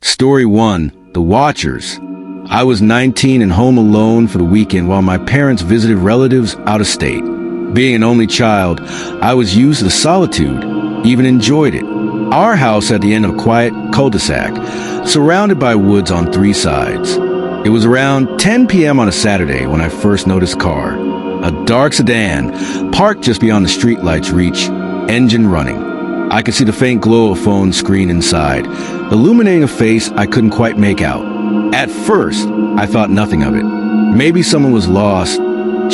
Story 1. The Watchers. I was 19 and home alone for the weekend while my parents visited relatives out of state. Being an only child, I was used to the solitude, even enjoyed it. Our house at the end of a quiet cul-de-sac, surrounded by woods on 3 sides. It was around 10 p.m. on a Saturday when I first noticed a car. A dark sedan, parked just beyond the streetlight's reach, engine running. I could see the faint glow of a phone screen inside, illuminating a face I couldn't quite make out. At first, I thought nothing of it. Maybe someone was lost,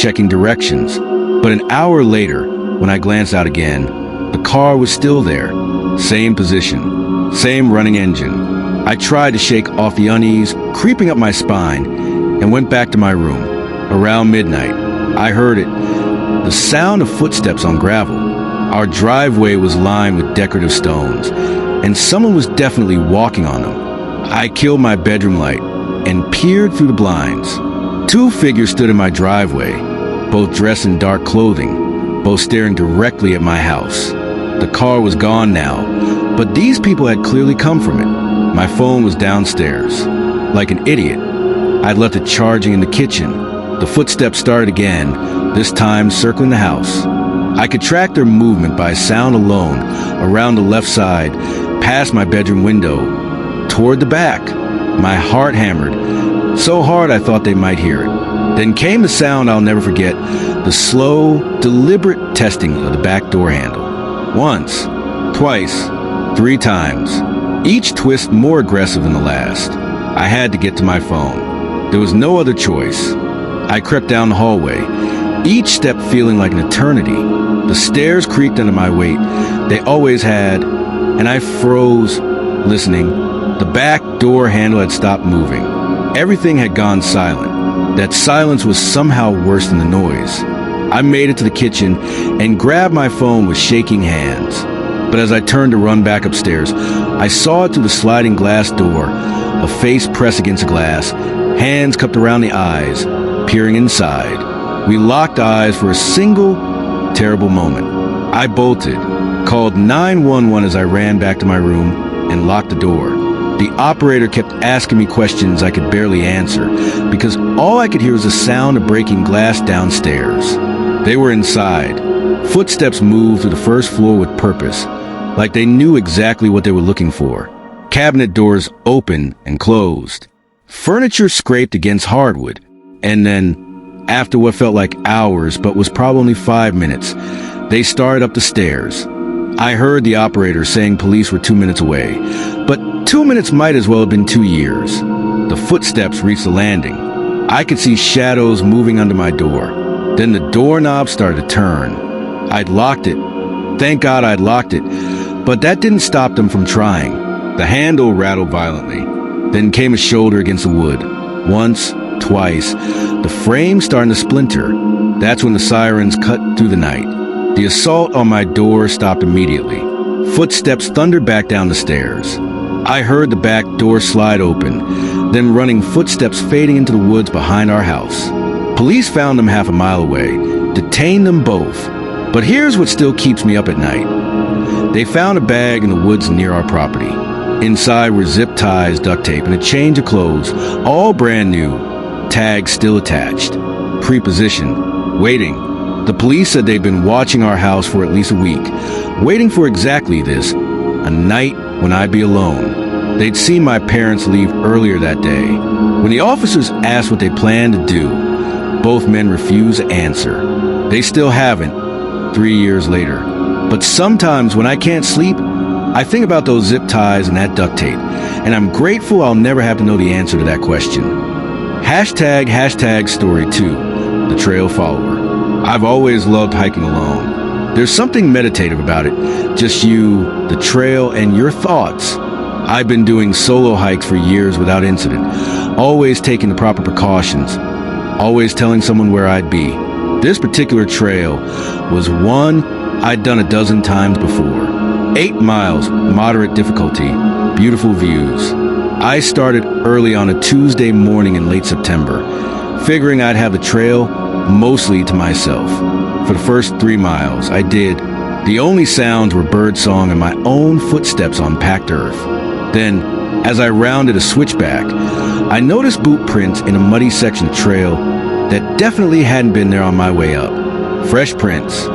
checking directions. But an hour later, when I glanced out again, the car was still there. Same position, same running engine. I tried to shake off the unease creeping up my spine and went back to my room. Around midnight, I heard it. The sound of footsteps on gravel. Our driveway was lined with decorative stones, and someone was definitely walking on them. I killed my bedroom light and peered through the blinds. 2 figures stood in my driveway, both dressed in dark clothing, both staring directly at my house. The car was gone now, but these people had clearly come from it. My phone was downstairs. Like an idiot, I'd left it charging in the kitchen. The footsteps started again, this time circling the house. I could track their movement by sound alone, around the left side, past my bedroom window, toward the back. My heart hammered, so hard I thought they might hear it. Then came the sound I'll never forget, the slow, deliberate testing of the back door handle. Once, twice, 3 times, each twist more aggressive than the last. I had to get to my phone. There was no other choice. I crept down the hallway, each step feeling like an eternity. The stairs creaked under my weight. They always had, and I froze, listening. The back door handle had stopped moving. Everything had gone silent. That silence was somehow worse than the noise. I made it to the kitchen and grabbed my phone with shaking hands. But as I turned to run back upstairs, I saw it through the sliding glass door, a face pressed against the glass, hands cupped around the eyes, peering inside. We locked eyes for a single, terrible moment. I bolted, called 911 as I ran back to my room, and locked the door. The operator kept asking me questions I could barely answer, because all I could hear was the sound of breaking glass downstairs. They were inside. Footsteps moved through the first floor with purpose, like they knew exactly what they were looking for. Cabinet doors opened and closed. Furniture scraped against hardwood, and then, after what felt like hours but was probably only 5 minutes, they started up the stairs. I heard the operator saying police were 2 minutes away, but 2 minutes might as well have been 2 years. The footsteps reached the landing. I could see shadows moving under my door. Then the doorknob started to turn. I'd locked it. Thank God I'd locked it, but that didn't stop them from trying. The handle rattled violently. Then came a shoulder against the wood. Once, twice, the frame starting to splinter. That's when the sirens cut through the night. The assault on my door stopped immediately. Footsteps thundered back down the stairs. I heard the back door slide open, then running footsteps fading into the woods behind our house. Police found them half a mile away, detained them both. But here's what still keeps me up at night. They found a bag in the woods near our property. Inside were zip ties, duct tape, and a change of clothes, all brand new, tags still attached. Prepositioned, waiting. The police said they'd been watching our house for at least a week, waiting for exactly this, a night when I'd be alone. They'd seen my parents leave earlier that day. When the officers asked what they planned to do, both men refused to answer. They still haven't, 3 years later. But sometimes when I can't sleep, I think about those zip ties and that duct tape, and I'm grateful I'll never have to know the answer to that question. Hashtag story 2, the trail follower. I've always loved hiking alone. There's something meditative about it, just you, the trail, and your thoughts. I've been doing solo hikes for years without incident, always taking the proper precautions, always telling someone where I'd be. This particular trail was one I'd done a dozen times before. 8 miles, moderate difficulty, beautiful views. I started early on a Tuesday morning in late September, figuring I'd have the trail mostly to myself. For the first 3 miles, I did. The only sounds were birdsong and my own footsteps on packed earth. Then, As I rounded a switchback, I noticed boot prints in a muddy section of trail that definitely hadn't been there on my way up. Fresh prints.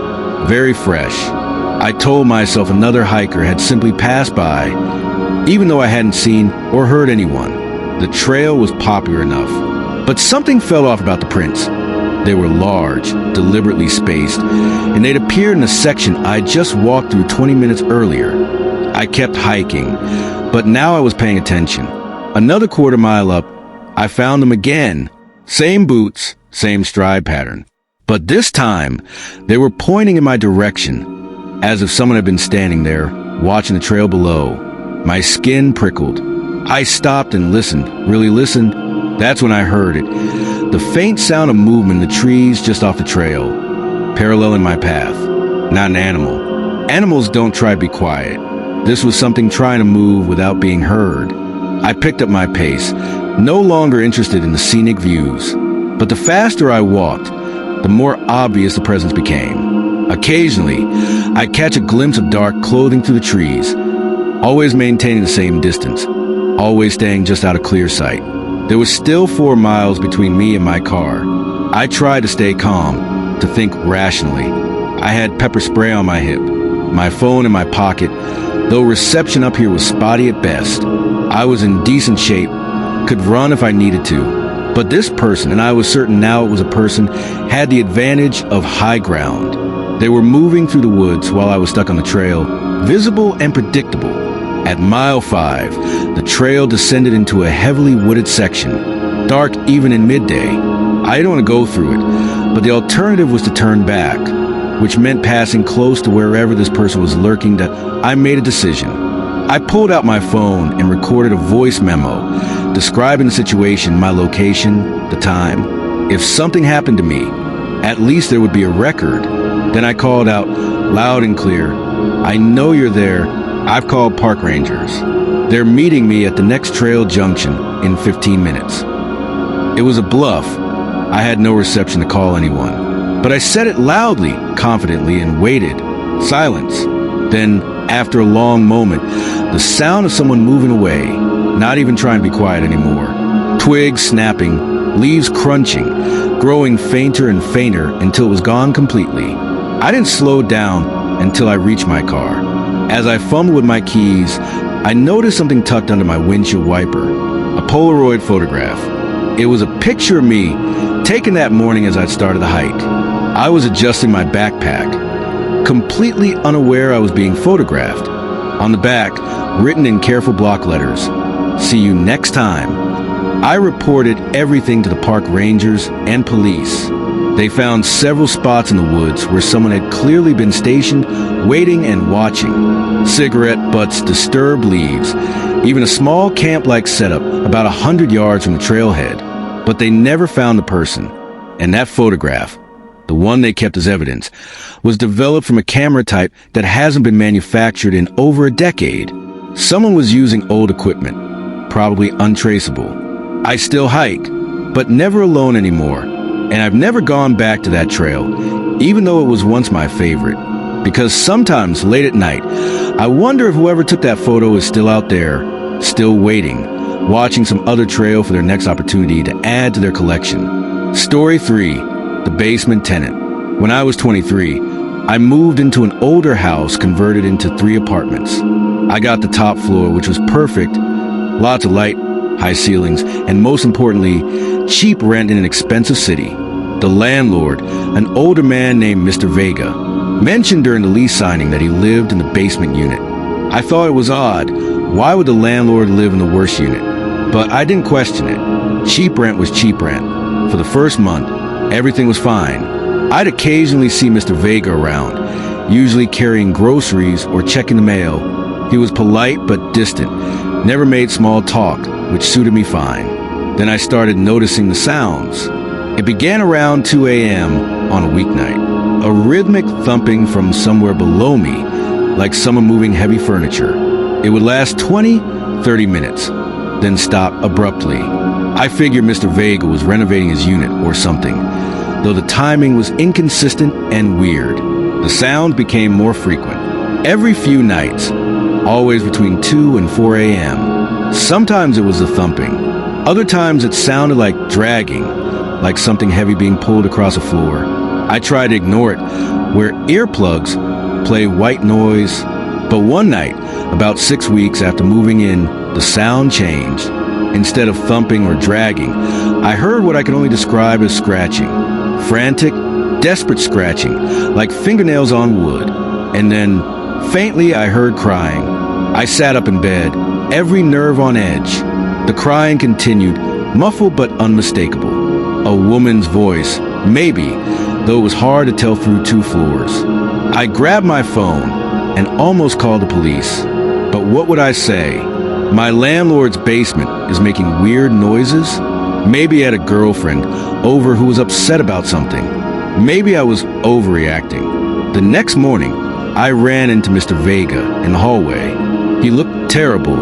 Very fresh. I told myself another hiker had simply passed by, even though I hadn't seen or heard anyone. The trail was popular enough. But something fell off about the prints. They were large, deliberately spaced, and they'd appeared in a section I just walked through 20 minutes earlier. I kept hiking, but now I was paying attention. Another quarter mile up, I found them again. Same boots, same stride pattern. But this time, they were pointing in my direction, as if someone had been standing there, watching the trail below. My skin prickled. I stopped and listened, really listened. That's when I heard it. The faint sound of movement in the trees just off the trail, paralleling my path. Not an animal. Animals don't try to be quiet. This was something trying to move without being heard. I picked up my pace, no longer interested in the scenic views. But the faster I walked, the more obvious the presence became. Occasionally, I'd catch a glimpse of dark clothing through the trees, always maintaining the same distance, always staying just out of clear sight. There was still 4 miles between me and my car. I tried to stay calm, to think rationally. I had pepper spray on my hip, my phone in my pocket, though reception up here was spotty at best. I was in decent shape, could run if I needed to. But this person, and I was certain now it was a person, had the advantage of high ground. They were moving through the woods while I was stuck on the trail, visible and predictable. At mile 5, the trail descended into a heavily wooded section, dark even in midday. I didn't want to go through it, but the alternative was to turn back, which meant passing close to wherever this person was lurking. That I made a decision. I pulled out my phone and recorded a voice memo describing the situation, my location, the time. If something happened to me, at least there would be a record. Then I called out loud and clear, "I know you're there. I've called park rangers. They're meeting me at the next trail junction in 15 minutes. It was a bluff. I had no reception to call anyone. But I said it loudly, confidently, and waited. Silence. Then, after a long moment, the sound of someone moving away, not even trying to be quiet anymore. Twigs snapping, leaves crunching, growing fainter and fainter until it was gone completely. I didn't slow down until I reached my car. As I fumbled with my keys, I noticed something tucked under my windshield wiper, a Polaroid photograph. It was a picture of me, taken that morning as I'd started the hike. I was adjusting my backpack, completely unaware I was being photographed. On the back, written in careful block letters, "See you next time." I reported everything to the park rangers and police. They found several spots in the woods where someone had clearly been stationed, waiting and watching. Cigarette butts, disturbed leaves, even a small camp-like setup about 100 yards from the trailhead. But they never found the person. And that photograph, the one they kept as evidence, was developed from a camera type that hasn't been manufactured in over a decade. Someone was using old equipment, probably untraceable. I still hike, but never alone anymore. And I've never gone back to that trail, even though it was once my favorite. Because sometimes, late at night, I wonder if whoever took that photo is still out there, still waiting, watching some other trail for their next opportunity to add to their collection. Story 3, the basement tenant. When I was 23, I moved into an older house converted into 3 apartments. I got the top floor, which was perfect, lots of light, high ceilings, and most importantly, cheap rent in an expensive city. The landlord, an older man named Mr. Vega, mentioned during the lease signing that he lived in the basement unit. I thought it was odd. Why would the landlord live in the worst unit? But I didn't question it. Cheap rent was cheap rent. For the first month, everything was fine. I'd occasionally see Mr. Vega around, usually carrying groceries or checking the mail. He was polite but distant, never made small talk, which suited me fine. Then I started noticing the sounds. It began around 2 a.m. on a weeknight. A rhythmic thumping from somewhere below me, like someone moving heavy furniture. It would last 20, 30 minutes, then stop abruptly. I figured Mr. Vega was renovating his unit or something, though the timing was inconsistent and weird. The sound became more frequent. Every few nights, always between 2 and 4 a.m., Sometimes it was the thumping. Other times it sounded like dragging, like something heavy being pulled across a floor. I tried to ignore it, where earplugs play white noise. But one night, about 6 weeks after moving in, the sound changed. Instead of thumping or dragging, I heard what I could only describe as scratching. Frantic, desperate scratching, like fingernails on wood. And then, faintly, I heard crying. I sat up in bed, every nerve on edge. The crying continued, muffled but unmistakable. A woman's voice, maybe, though it was hard to tell through 2 floors. I grabbed my phone and almost called the police. But what would I say? My landlord's basement is making weird noises? Maybe I had a girlfriend over who was upset about something. Maybe I was overreacting. The next morning, I ran into Mr. Vega in the hallway. He looked terrible,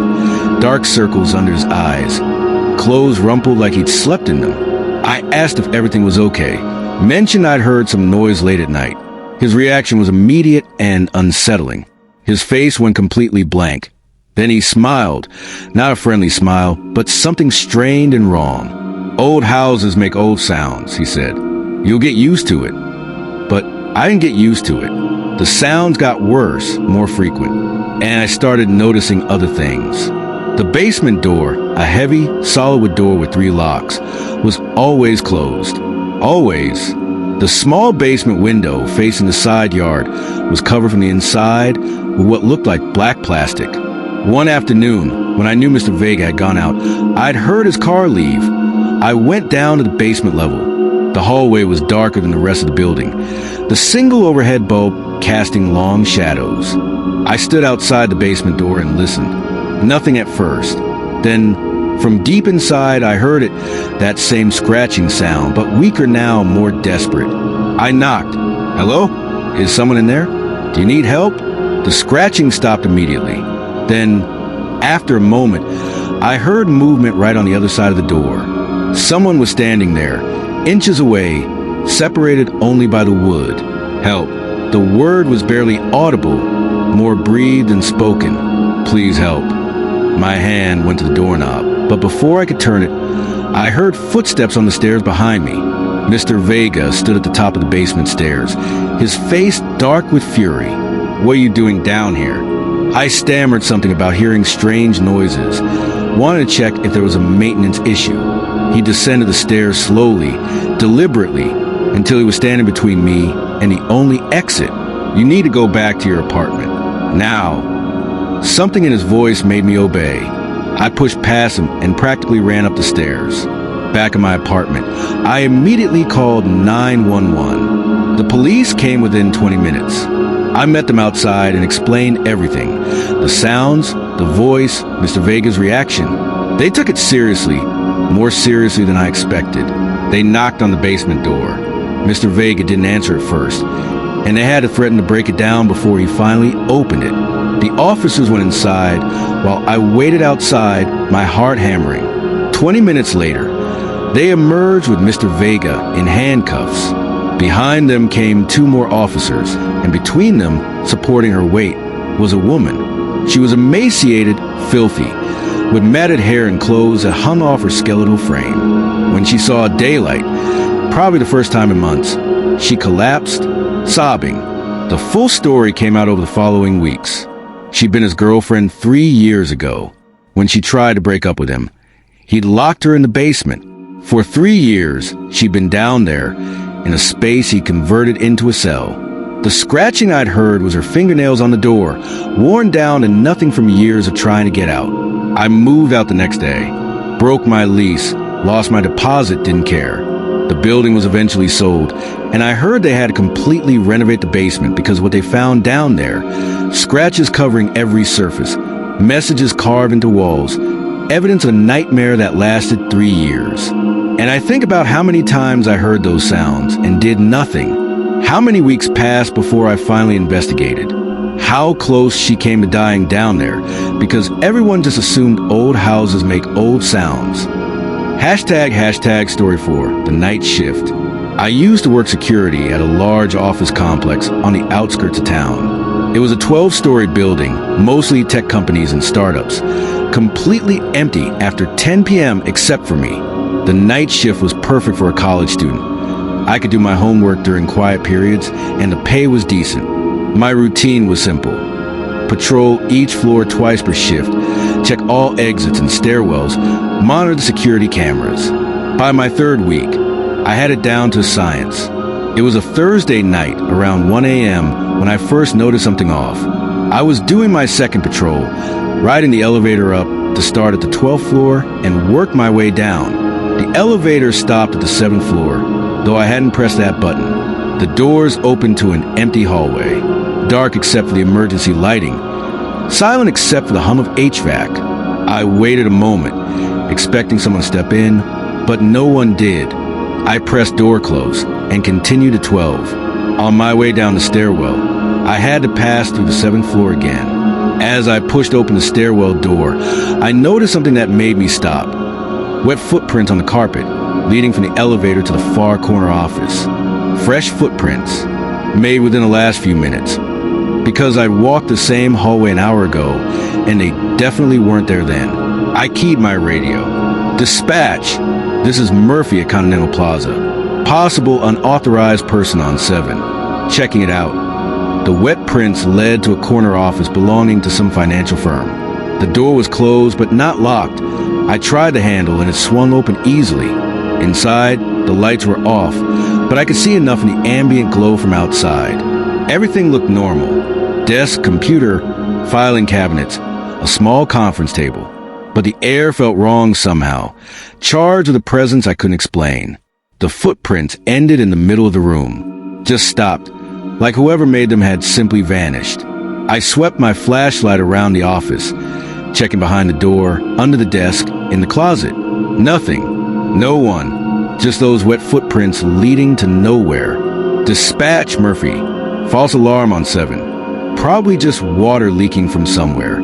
dark circles under his eyes, clothes rumpled like he'd slept in them. I asked if everything was okay, mentioned I'd heard some noise late at night. His reaction was immediate and unsettling. His face went completely blank. Then he smiled, not a friendly smile, but something strained and wrong. Old houses make old sounds, he said. You'll get used to it. But I didn't get used to it. The sounds got worse, more frequent, and I started noticing other things. The basement door, a heavy, solid wood door with 3 locks, was always closed. Always. The small basement window facing the side yard was covered from the inside with what looked like black plastic. One afternoon, when I knew Mr. Vega had gone out, I'd heard his car leave. I went down to the basement level. The hallway was darker than the rest of the building, the single overhead bulb casting long shadows. I stood outside the basement door and listened. Nothing at first. Then, from deep inside, I heard it, that same scratching sound, but weaker now, more desperate. I knocked. Hello? Is someone in there? Do you need help? The scratching stopped immediately. Then, after a moment, I heard movement right on the other side of the door. Someone was standing there, inches away, separated only by the wood. Help. The word was barely audible, more breathed than spoken. Please help. My hand went to the doorknob, but before I could turn it, I heard footsteps on the stairs behind me. Mr. Vega stood at the top of the basement stairs, his face dark with fury. What are you doing down here? I stammered something about hearing strange noises, wanted to check if there was a maintenance issue. He descended the stairs slowly, deliberately, until he was standing between me and the only exit. You need to go back to your apartment. Now. Something in his voice made me obey. I pushed past him and practically ran up the stairs. Back in my apartment, I immediately called 911. The police came within 20 minutes. I met them outside and explained everything. The sounds, the voice, Mr. Vega's reaction. They took it seriously, more seriously than I expected. They knocked on the basement door. Mr. Vega didn't answer at first, and they had to threaten to break it down before he finally opened it. The officers went inside while I waited outside, my heart hammering. 20 minutes later, they emerged with Mr. Vega in handcuffs. Behind them came 2 more officers, and between them, supporting her weight, was a woman. She was emaciated, filthy, with matted hair and clothes that hung off her skeletal frame. When she saw daylight, probably the first time in months, she collapsed, sobbing. The full story came out over the following weeks. She'd been his girlfriend 3 years ago. When she tried to break up with him, he'd locked her in the basement. For 3 years, she'd been down there, in a space he converted into a cell. The scratching I'd heard was her fingernails on the door, worn down and nothing from years of trying to get out. I moved out the next day, broke my lease, lost my deposit, didn't care. The building was eventually sold, and I heard they had to completely renovate the basement because what they found down there, scratches covering every surface, messages carved into walls, evidence of a nightmare that lasted 3 years. And I think about how many times I heard those sounds and did nothing. How many weeks passed before I finally investigated. How close she came to dying down there, because everyone just assumed old houses make old sounds. Hashtag story 4, the night shift. I used to work security at a large office complex on the outskirts of town. It was a 12-story building, mostly tech companies and startups. completely empty after 10 p.m. except for me. The night shift was perfect for a college student. I could do my homework during quiet periods, and the pay was decent. My routine was simple. Patrol each floor twice per shift, check all exits and stairwells, monitor the security cameras. By my third week, I had it down to science. It was a Thursday night around 1 a.m. when I first noticed something off. I was doing my second patrol, riding the elevator up to start at the 12th floor and work my way down. The elevator stopped at the 7th floor, though I hadn't pressed that button. The doors opened to an empty hallway, dark except for the emergency lighting, silent except for the hum of HVAC. I waited a moment, expecting someone to step in, but no one did. I pressed door close and continued to 12. On my way down the stairwell, I had to pass through the 7th floor again. As I pushed open the stairwell door, I noticed something that made me stop. Wet footprints on the carpet, leading from the elevator to the far corner office. Fresh footprints, made within the last few minutes. Because I'd walked the same hallway an hour ago, and they definitely weren't there then. I keyed my radio. Dispatch! This is Murphy at Continental Plaza. Possible unauthorized person on 7. Checking it out. The wet prints led to a corner office belonging to some financial firm. The door was closed but not locked. I tried the handle and it swung open easily. Inside, the lights were off, but I could see enough in the ambient glow from outside. Everything looked normal. Desk, computer, filing cabinets, a small conference table. But the air felt wrong somehow, charged with a presence I couldn't explain. The footprints ended in the middle of the room, just stopped, like whoever made them had simply vanished. I swept my flashlight around the office, checking behind the door, under the desk, in the closet. Nothing. No one. Just those wet footprints leading to nowhere. Dispatch, Murphy. False alarm on 7. Probably just water leaking from somewhere.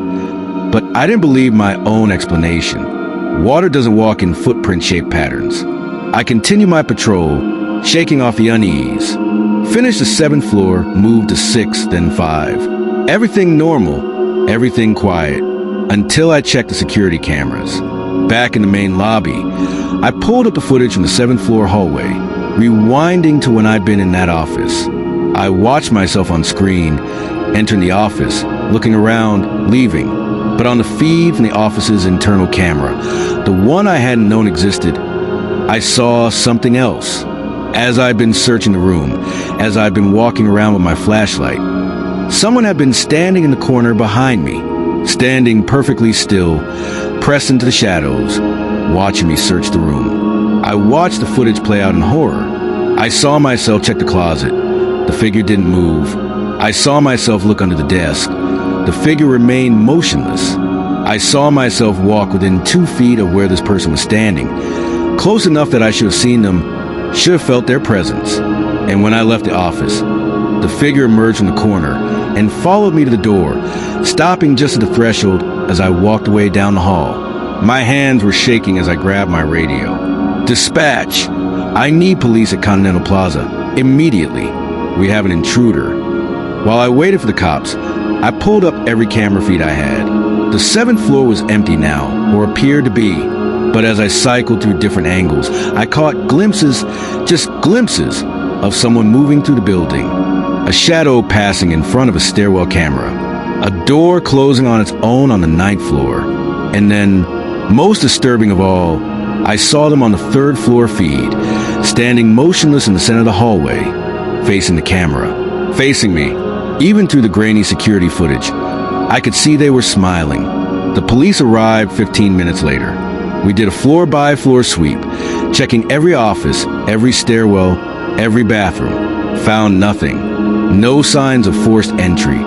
But I didn't believe my own explanation. Water doesn't walk in footprint-shaped patterns. I continued my patrol, shaking off the unease. Finished the 7th floor, moved to 6, then 5. Everything normal, everything quiet, until I checked the security cameras. Back in the main lobby, I pulled up the footage from the 7th floor hallway, rewinding to when I'd been in that office. I watched myself on screen, entering the office, looking around, leaving. But on the feed from the office's internal camera, the one I hadn't known existed, I saw something else. As I'd been searching the room, as I'd been walking around with my flashlight, someone had been standing in the corner behind me, standing perfectly still, pressed into the shadows, watching me search the room. I watched the footage play out in horror. I saw myself check the closet. The figure didn't move. I saw myself look under the desk. The figure remained motionless. I saw myself walk within 2 feet of where this person was standing, close enough that I should have seen them, should have felt their presence. And when I left the office, the figure emerged from the corner and followed me to the door, stopping just at the threshold as I walked away down the hall. My hands were shaking as I grabbed my radio. Dispatch! I need police at Continental Plaza. Immediately. We have an intruder. While I waited for the cops, I pulled up every camera feed I had. The 7th floor was empty now, or appeared to be. But as I cycled through different angles, I caught glimpses, just glimpses, of someone moving through the building. A shadow passing in front of a stairwell camera. A door closing on its own on the 9th floor. And then, most disturbing of all, I saw them on the 3rd floor feed, standing motionless in the center of the hallway, facing the camera, facing me. Even through the grainy security footage, I could see they were smiling. The police arrived 15 minutes later. We did a floor-by-floor sweep, checking every office, every stairwell, every bathroom. Found nothing. No signs of forced entry.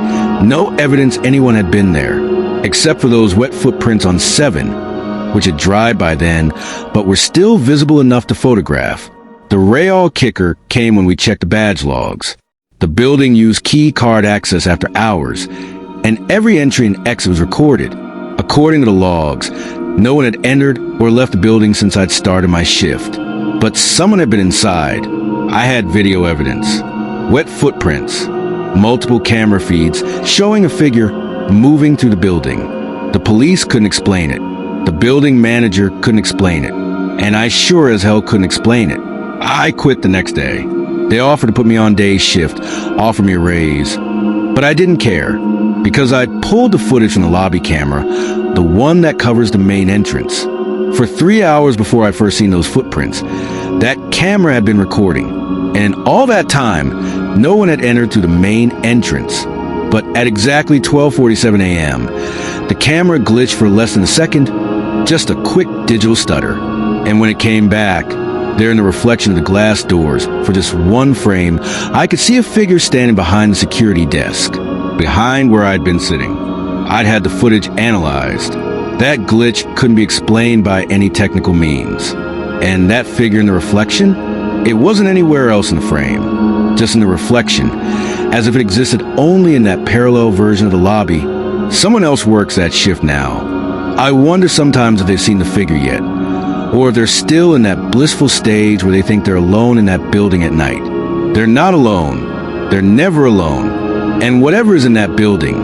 No evidence anyone had been there, except for those wet footprints on 7, which had dried by then, but were still visible enough to photograph. The real kicker came when we checked the badge logs. The building used key card access after hours, and every entry and exit was recorded. According to the logs, no one had entered or left the building since I'd started my shift. But someone had been inside. I had video evidence. Wet footprints. Multiple camera feeds showing a figure moving through the building. The police couldn't explain it. The building manager couldn't explain it. And I sure as hell couldn't explain it. I quit the next day. They offered to put me on day shift, offered me a raise. But I didn't care, because I'd pulled the footage from the lobby camera, the one that covers the main entrance. For 3 hours before I'd first seen those footprints, that camera had been recording. And all that time, no one had entered through the main entrance. But at exactly 12:47 a.m., the camera glitched for less than a second, just a quick digital stutter. And when it came back, there in the reflection of the glass doors, for just one frame, I could see a figure standing behind the security desk, behind where I'd been sitting. I'd had the footage analyzed. That glitch couldn't be explained by any technical means. And that figure in the reflection, it wasn't anywhere else in the frame, just in the reflection, as if it existed only in that parallel version of the lobby. Someone else works that shift now. I wonder sometimes if they've seen the figure yet, or if they're still in that blissful stage where they think they're alone in that building at night. They're not alone. They're never alone. And whatever is in that building,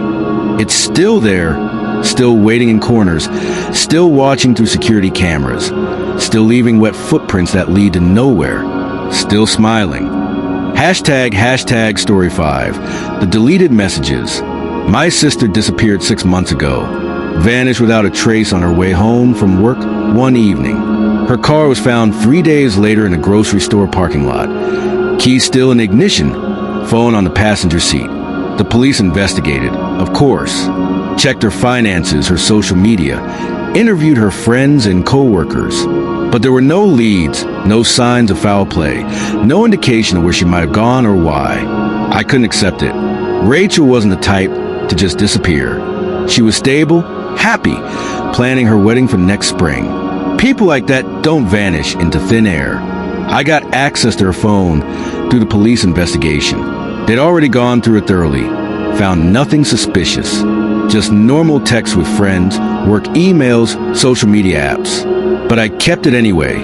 it's still there, still waiting in corners, still watching through security cameras, still leaving wet footprints that lead to nowhere, still smiling. Hashtag story 5, the deleted messages. My sister disappeared 6 months ago, vanished without a trace on her way home from work one evening. Her car was found 3 days later in a grocery store parking lot. Key still in the ignition, phone on the passenger seat. The police investigated, of course, checked her finances, her social media, interviewed her friends and co-workers. But there were no leads, no signs of foul play, no indication of where she might have gone or why. I couldn't accept it. Rachel wasn't the type to just disappear. She was stable, happy, planning her wedding for next spring. People like that don't vanish into thin air. I got access to her phone through the police investigation. They'd already gone through it thoroughly, found nothing suspicious, just normal texts with friends, work emails, social media apps. But I kept it anyway.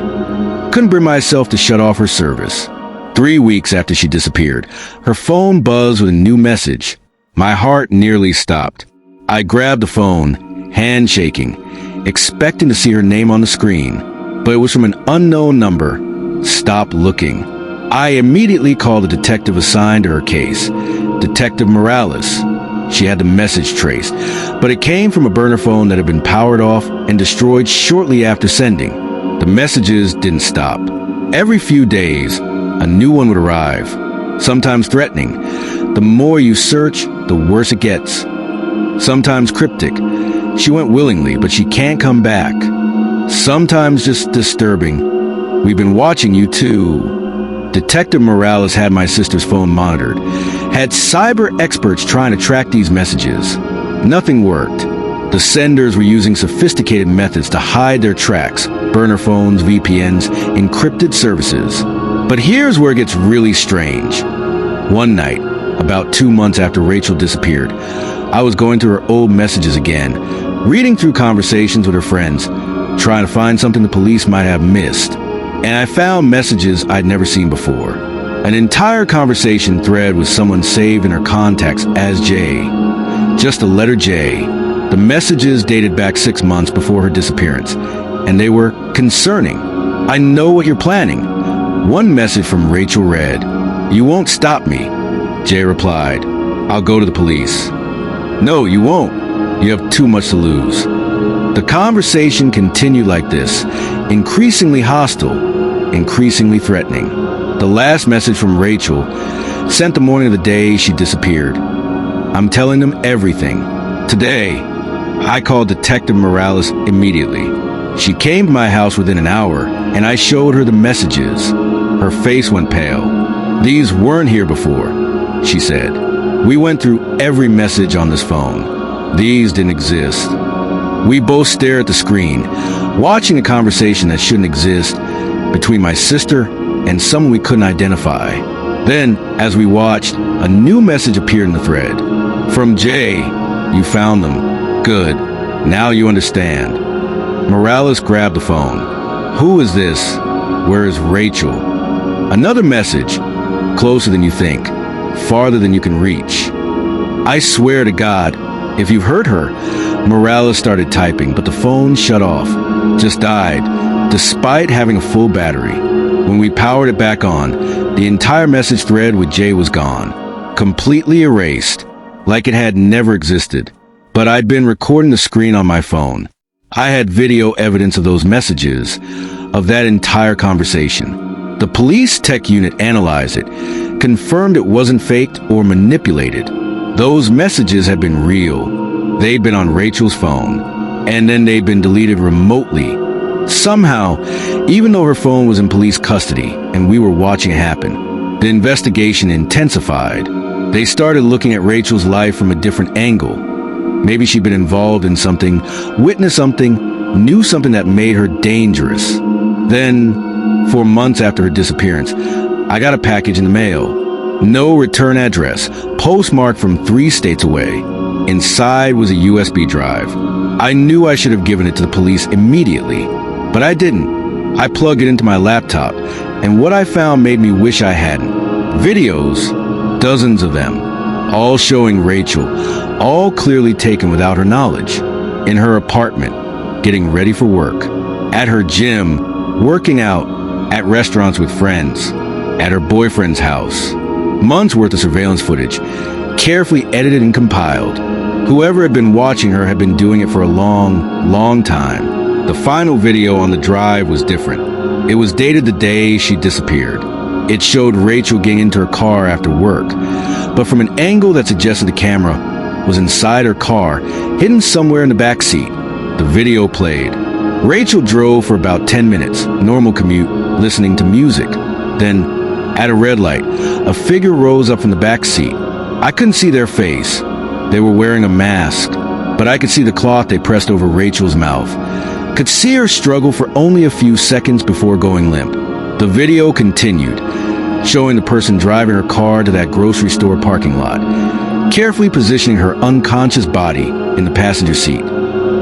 Couldn't bring myself to shut off her service. 3 weeks after she disappeared, her phone buzzed with a new message. My heart nearly stopped. I grabbed the phone, hand shaking, expecting to see her name on the screen, but it was from an unknown number. Stop looking. I immediately called the detective assigned to her case, Detective Morales. She had the message traced, but it came from a burner phone that had been powered off and destroyed shortly after sending. The messages didn't stop. Every few days, a new one would arrive, sometimes threatening. The more you search, the worse it gets. Sometimes cryptic. She went willingly, but she can't come back. Sometimes just disturbing. We've been watching you too. Detective Morales had my sister's phone monitored, had cyber experts trying to track these messages. Nothing worked. The senders were using sophisticated methods to hide their tracks, burner phones, VPNs, encrypted services. But here's where it gets really strange. One night, about 2 months after Rachel disappeared, I was going through her old messages again, reading through conversations with her friends, trying to find something the police might have missed. And I found messages I'd never seen before. An entire conversation thread with someone saved in her contacts as J. Just the letter J. The messages dated back 6 months before her disappearance, and they were concerning. I know what you're planning. One message from Rachel read, "You won't stop me." Jay replied, "I'll go to the police." "No, you won't. You have too much to lose." The conversation continued like this, increasingly hostile, increasingly threatening. The last message from Rachel, sent the morning of the day she disappeared. "I'm telling them everything. Today." I called Detective Morales immediately. She came to my house within an hour, and I showed her the messages. Her face went pale. "These weren't here before," she said. "We went through every message on this phone. These didn't exist." We both stared at the screen, watching a conversation that shouldn't exist between my sister and someone we couldn't identify. Then, as we watched, a new message appeared in the thread. "From Jay, you found them. Good. Now you understand." Morales grabbed the phone. "Who is this? Where is Rachel?" Another message. "Closer than you think. Farther than you can reach. I swear to God, If you've heard her, Morales started typing, but the phone shut off, just died, despite having a full battery. When we powered it back on, the entire message thread with Jay was gone, completely erased, like it had never existed. But I'd been recording the screen on my phone. I had video evidence of those messages, of that entire conversation. The police tech unit analyzed it, confirmed it wasn't faked or manipulated. Those messages had been real. They'd been on Rachel's phone, and then they'd been deleted remotely. Somehow, even though her phone was in police custody and we were watching it happen, the investigation intensified. They started looking at Rachel's life from a different angle. Maybe she'd been involved in something, witnessed something, knew something that made her dangerous. Then, 4 months after her disappearance, I got a package in the mail. No return address, postmarked from 3 states away. Inside was a USB drive. I knew I should have given it to the police immediately, but I didn't. I plugged it into my laptop, and what I found made me wish I hadn't. Videos, dozens of them, all showing Rachel, all clearly taken without her knowledge. In her apartment, getting ready for work, at her gym, working out, at restaurants with friends, at her boyfriend's house. Months worth of surveillance footage, carefully edited and compiled. Whoever had been watching her had been doing it for a long, long time. The final video on the drive was different. It was dated the day she disappeared. It showed Rachel getting into her car after work, but from an angle that suggested the camera was inside her car, hidden somewhere in the back seat. The video played. Rachel drove for about 10 minutes, normal commute, listening to music. Then, at a red light, a figure rose up from the back seat. I couldn't see their face. They were wearing a mask, but I could see the cloth they pressed over Rachel's mouth. Could see her struggle for only a few seconds before going limp. The video continued, showing the person driving her car to that grocery store parking lot, carefully positioning her unconscious body in the passenger seat,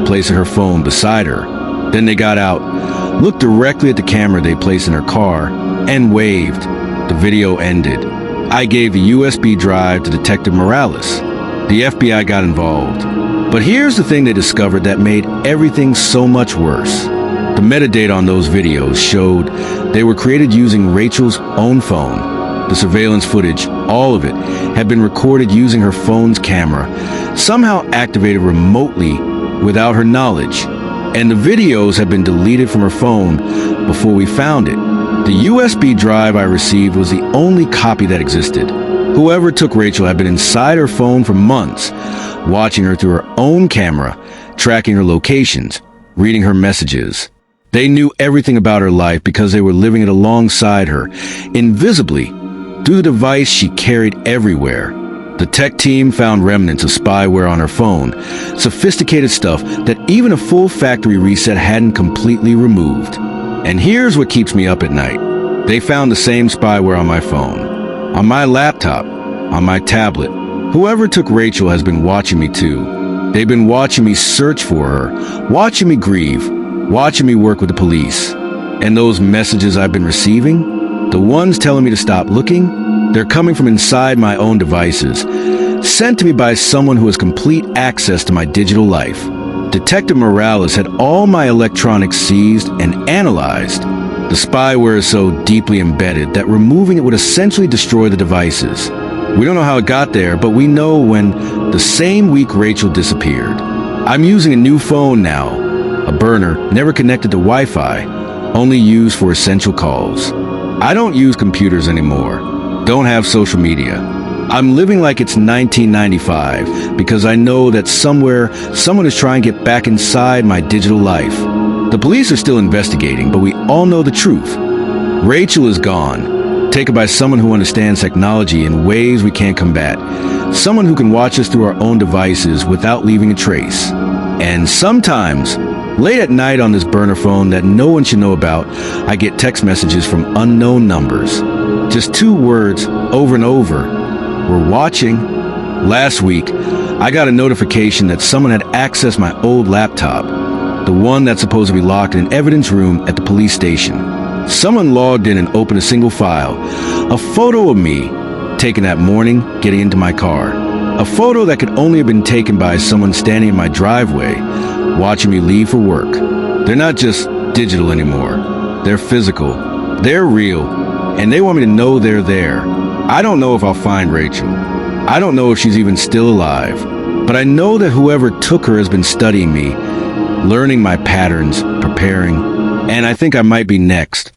placing her phone beside her. Then they got out, looked directly at the camera they placed in her car, and waved. The video ended. I gave the USB drive to Detective Morales. The FBI got involved. But here's the thing they discovered that made everything so much worse. The metadata on those videos showed they were created using Rachel's own phone. The surveillance footage, all of it, had been recorded using her phone's camera, somehow activated remotely without her knowledge. And the videos had been deleted from her phone before we found it. The USB drive I received was the only copy that existed. Whoever took Rachel had been inside her phone for months, watching her through her own camera, tracking her locations, reading her messages. They knew everything about her life because they were living it alongside her, invisibly, through the device she carried everywhere. The tech team found remnants of spyware on her phone, sophisticated stuff that even a full factory reset hadn't completely removed. And here's what keeps me up at night. They found the same spyware on my phone, on my laptop, on my tablet. Whoever took Rachel has been watching me too. They've been watching me search for her, watching me grieve, watching me work with the police. And those messages I've been receiving, the ones telling me to stop looking, they're coming from inside my own devices, sent to me by someone who has complete access to my digital life. Detective Morales had all my electronics seized and analyzed. The spyware is so deeply embedded that removing it would essentially destroy the devices. We don't know how it got there, but we know when the same week Rachel disappeared. I'm using a new phone now, a burner, never connected to Wi-Fi, only used for essential calls. I don't use computers anymore, don't have social media. I'm living like it's 1995 because I know that somewhere someone is trying to get back inside my digital life. The police are still investigating, but we all know the truth. Rachel is gone, taken by someone who understands technology in ways we can't combat, someone who can watch us through our own devices without leaving a trace. And sometimes, late at night on this burner phone that no one should know about, I get text messages from unknown numbers. Just 2 words over and over. We're watching. Last week, I got a notification that someone had accessed my old laptop, the one that's supposed to be locked in an evidence room at the police station. Someone logged in and opened a single file, a photo of me taken that morning getting into my car. A photo that could only have been taken by someone standing in my driveway, watching me leave for work. They're not just digital anymore. They're physical. They're real. And they want me to know they're there. I don't know if I'll find Rachel. I don't know if she's even still alive. But I know that whoever took her has been studying me, learning my patterns, preparing, and I think I might be next.